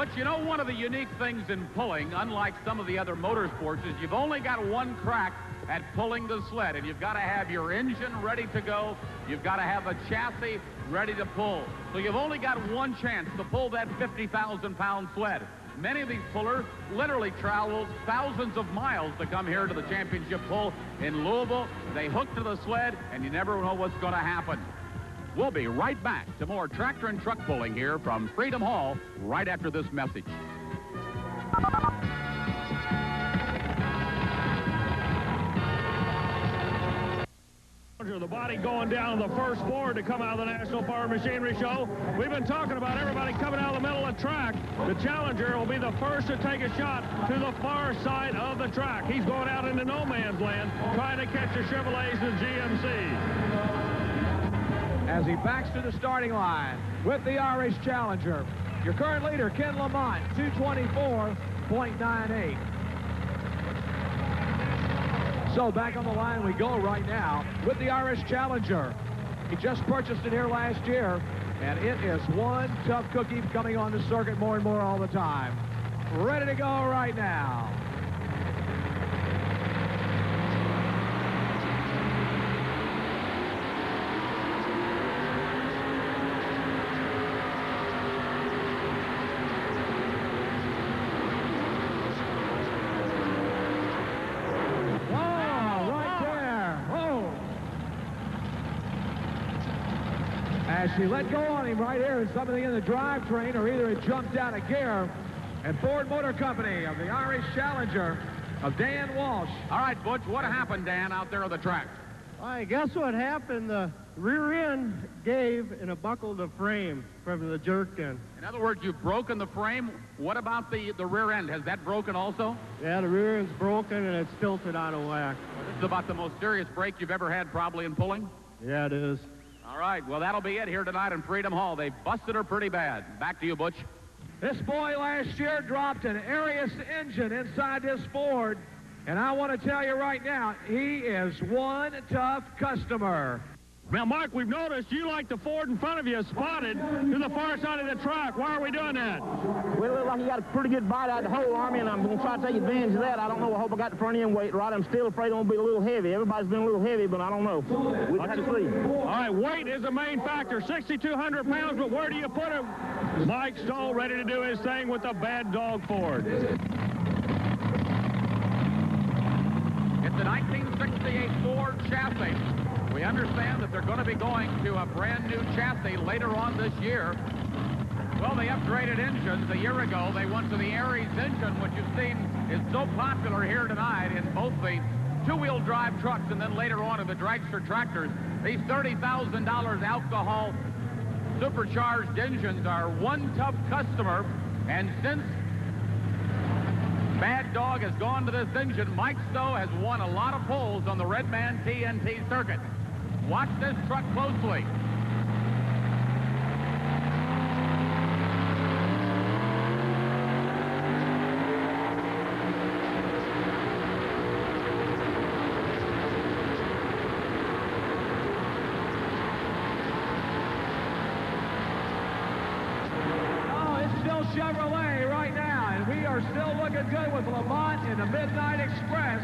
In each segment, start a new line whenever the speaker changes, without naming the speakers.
But you know, one of the unique things in pulling, unlike some of the other motorsports, is you've only got one crack at pulling the sled, and you've got to have your engine ready to go. You've got to have a chassis ready to pull. So you've only got one chance to pull that 50,000-pound sled. Many of these pullers literally travel thousands of miles to come here to the championship pull in Louisville. They hook to the sled, and you never know what's going to happen. We'll be right back to more tractor and truck pulling here from Freedom Hall right after this message.
The body going down the first board to come out of the National Power Machinery Show. We've been talking about everybody coming out of the middle of the track. The Challenger will be the first to take a shot to the far side of the track. He's going out into no man's land, trying to catch the Chevrolets and GMC.
As he backs to the starting line with the Irish Challenger, your current leader, Ken Lamont, 224.98. So back on the line we go right now with the Irish Challenger. He just purchased it here last year, and it is one tough cookie coming on the circuit more and more all the time. Ready to go right now. As she let go on him right here, and something in the drivetrain, or either it jumped out of gear. And Ford Motor Company of the Irish Challenger of Dan Walsh.
All right, Butch, what happened, Dan, out there on the track?
I guess what happened, the rear end gave and it buckled the frame from the jerk in.
In other words, you've broken the frame. What about the rear end? Has that broken also?
Yeah, the rear end's broken and it's tilted out of whack.
Well, this is about the most serious break you've ever had probably in pulling?
Yeah, it is.
All right, well, that'll be it here tonight in Freedom Hall. They busted her pretty bad. Back to you, Butch.
This boy last year dropped an Arius engine inside this Ford, and I want to tell you right now, he is one tough customer.
Now, Mark, we've noticed you, like the Ford in front of you, spotted to the far side of the track. Why are we doing that?
Well, it looks like you got a pretty good bite out of the hole, Army, and I'm going to try to take advantage of that. I don't know. I hope I got the front end weight right. I'm still afraid I'm going to be a little heavy. Everybody's been a little heavy, but I don't know. We'll have to see.
All right, weight is a main factor. 6,200 pounds, but where do you put it? Mike Stoll ready to do his thing with the Bad Dog Ford.
It's a 1968 Ford chassis. We understand that they're going to be going to a brand new chassis later on this year. Well, they upgraded engines. A year ago, they went to the Aries engine, which you've seen is so popular here tonight in both the two-wheel drive trucks and then later on in the dragster tractors. These $30,000 alcohol supercharged engines are one tough customer, and since Bad Dog has gone to this engine, Mike Stowe has won a lot of pulls on the Redman TNT circuit. Watch this truck closely.
Chevrolet right now, and we are still looking good with Lamont in the Midnight Express.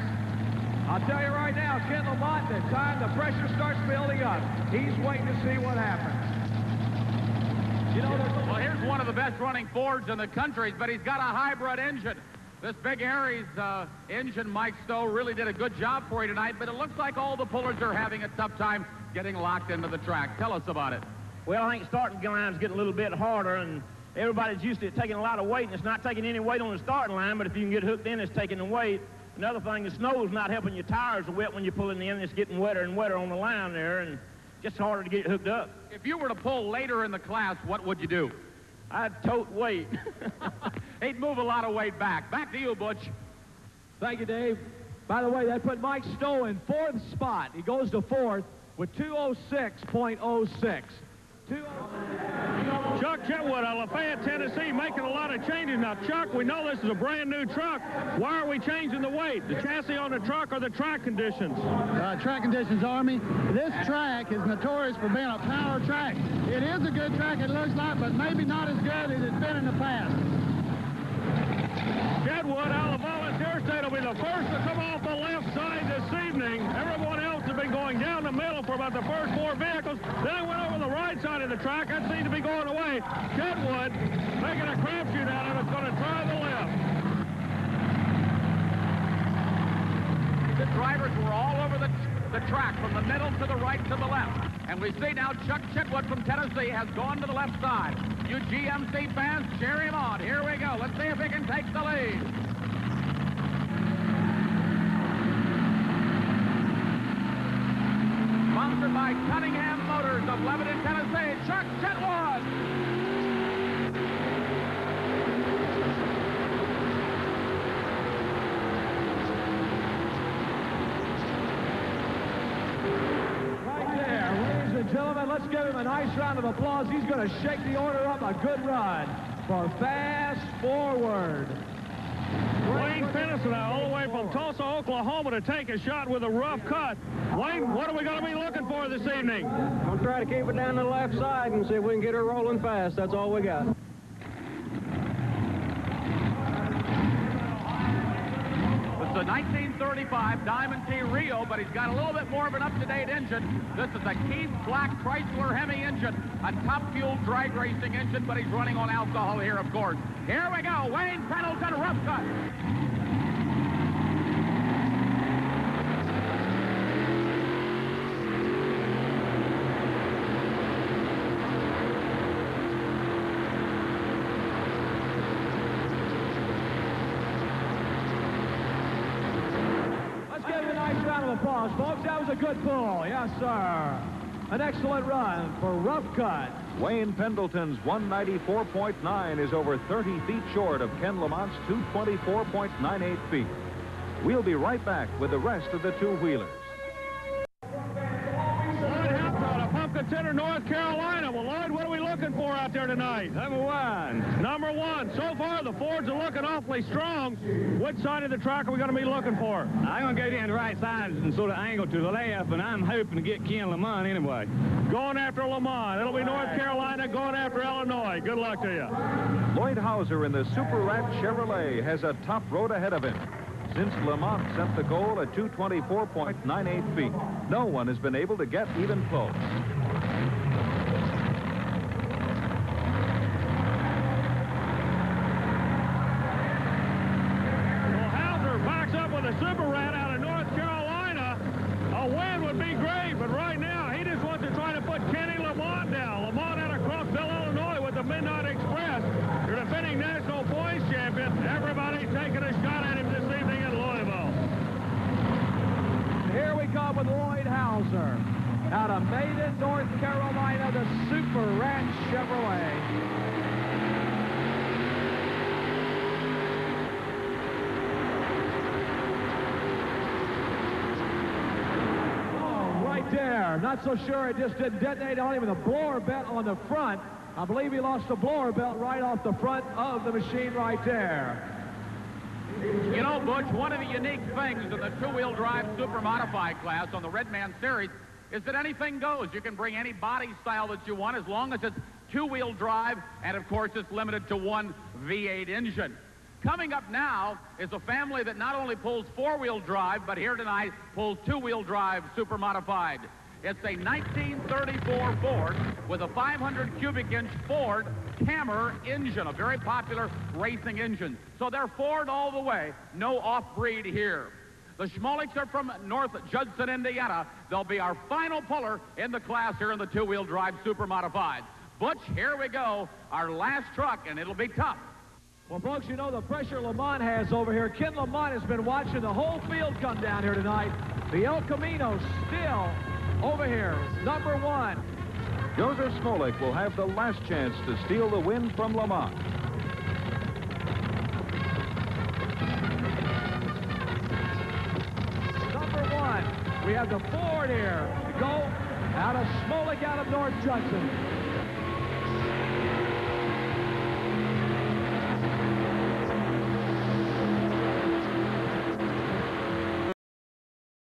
I'll tell you right now, Ken Lamont, the time the pressure starts building up, he's waiting to see what happens. You know,
well, here's one of the best running Fords in the country, but he's got a hybrid engine. This big Aries engine, Mike Stowe, really did a good job for you tonight, but it looks like all the pullers are having a tough time getting locked into the track. Tell us about it.
Well, I think starting line's getting a little bit harder, and everybody's used to it taking a lot of weight, and it's not taking any weight on the starting line, but if you can get hooked in, it's taking the weight. Another thing, the snow's not helping your tires are wet when you're pulling in. It's getting wetter and wetter on the line there, and just harder to get it hooked up.
If you were to pull later in the class, what would you do?
I'd tote weight.
He'd move a lot of weight back. Back to you, Butch.
Thank you, Dave. By the way, that put Mike Stowe in fourth spot. He goes to fourth with 206.06.
Chuck Chetwood out of Lafayette, Tennessee, making a lot of changes. Now, Chuck, we know this is a brand new truck. Why are we changing the weight? The chassis on the truck or the track conditions?
Track conditions, Army. This track is notorious for being a power track. It is a good track, it looks like, but maybe not as good as it's been in the past.
Jedwood out of the volunteer state will be the first to come off the left side this evening. Everyone else has been going down the middle for about the first 4 vehicles. Then they went over the right side of the track. That seemed to be going away. Jedwood making a crapshoot out of it. It's going to try the left.
The drivers were all over the track from the middle to the right to the left. And we see now Chuck Chitwood from Tennessee has gone to the left side. You GMC fans, cheer him on. Here we go. Let's see if he can take the lead. Sponsored by Cunningham Motors of Lebanon, Tennessee, Chuck Chitwood.
Gentlemen, let's give him a nice round of applause. He's going to shake the order up. A good run for Fast Forward.
Wayne Fennison all the way from Tulsa, Oklahoma to take a shot with a rough cut. Wayne, what are we going to be looking for this evening?
We'll try to keep it down to the left side and see if we can get her rolling fast. That's all we got.
It's a 1935 Diamond T Rio, but he's got a little bit more of an up-to-date engine. This is a Keith Black Chrysler Hemi engine, a top-fuel drag racing engine, but he's running on alcohol here, of course. Here we go, Wayne Pendleton, rough cut.
Applause, folks. That was a good pull. Yes, sir. An excellent run for Rough Cut.
Wayne Pendleton's 194.9 is over 30 feet short of Ken Lamont's 224.98 feet. We'll be right back with the rest of the two-wheelers.
Contender North Carolina. Well, Lloyd, what are we looking for out there tonight?
Number one.
Number one. So far, the Fords are looking awfully strong. Which side of the track are we going to be looking for?
I'm going to go down the right side and sort of angle to the left, and I'm hoping to get Ken Lamont anyway.
Going after Lamont. It'll be North Carolina going after Illinois. Good luck to you.
Lloyd Hauser in the Super Rat Chevrolet has a tough road ahead of him. Since Lamont set the goal at 224.98 feet, no one has been able to get even close.
The Super Rat out of North Carolina. A win would be great, but right now he just wants to try to put Kenny Lamont down. Lamont out of Crossville, Illinois with the Midnight Express. Your defending national points champion. Everybody taking a shot at him this evening in Louisville.
Here we come with Lloyd Hauser out of Maiden, North Carolina, the Super Rat Chevrolet. There. Not so sure it just didn't detonate on him with a blower belt on the front. I believe he lost the blower belt right off the front of the machine right there.
You know, Butch, one of the unique things in the two-wheel drive super modified class on the Redman Series is that anything goes. You can bring any body style that you want as long as it's two-wheel drive, and of course it's limited to one V8 engine. Coming up now is a family that not only pulls four-wheel drive, but here tonight pulls two-wheel drive super modified. It's a 1934 Ford with a 500 cubic inch Ford Cammer engine, a very popular racing engine. So they're Ford all the way, no off-breed here. The Schmoliks are from North Judson, Indiana. They'll be our final puller in the class here in the two-wheel drive super modified. Butch, here we go, our last truck, and it'll be tough.
Well, folks, you know the pressure Lamont has over here. Ken Lamont has been watching the whole field come down here tonight. The El Camino still over here, number one.
Joseph Smolik will have the last chance to steal the win from Lamont.
Number one, we have the Ford here to go out of Smolik out of North Judson.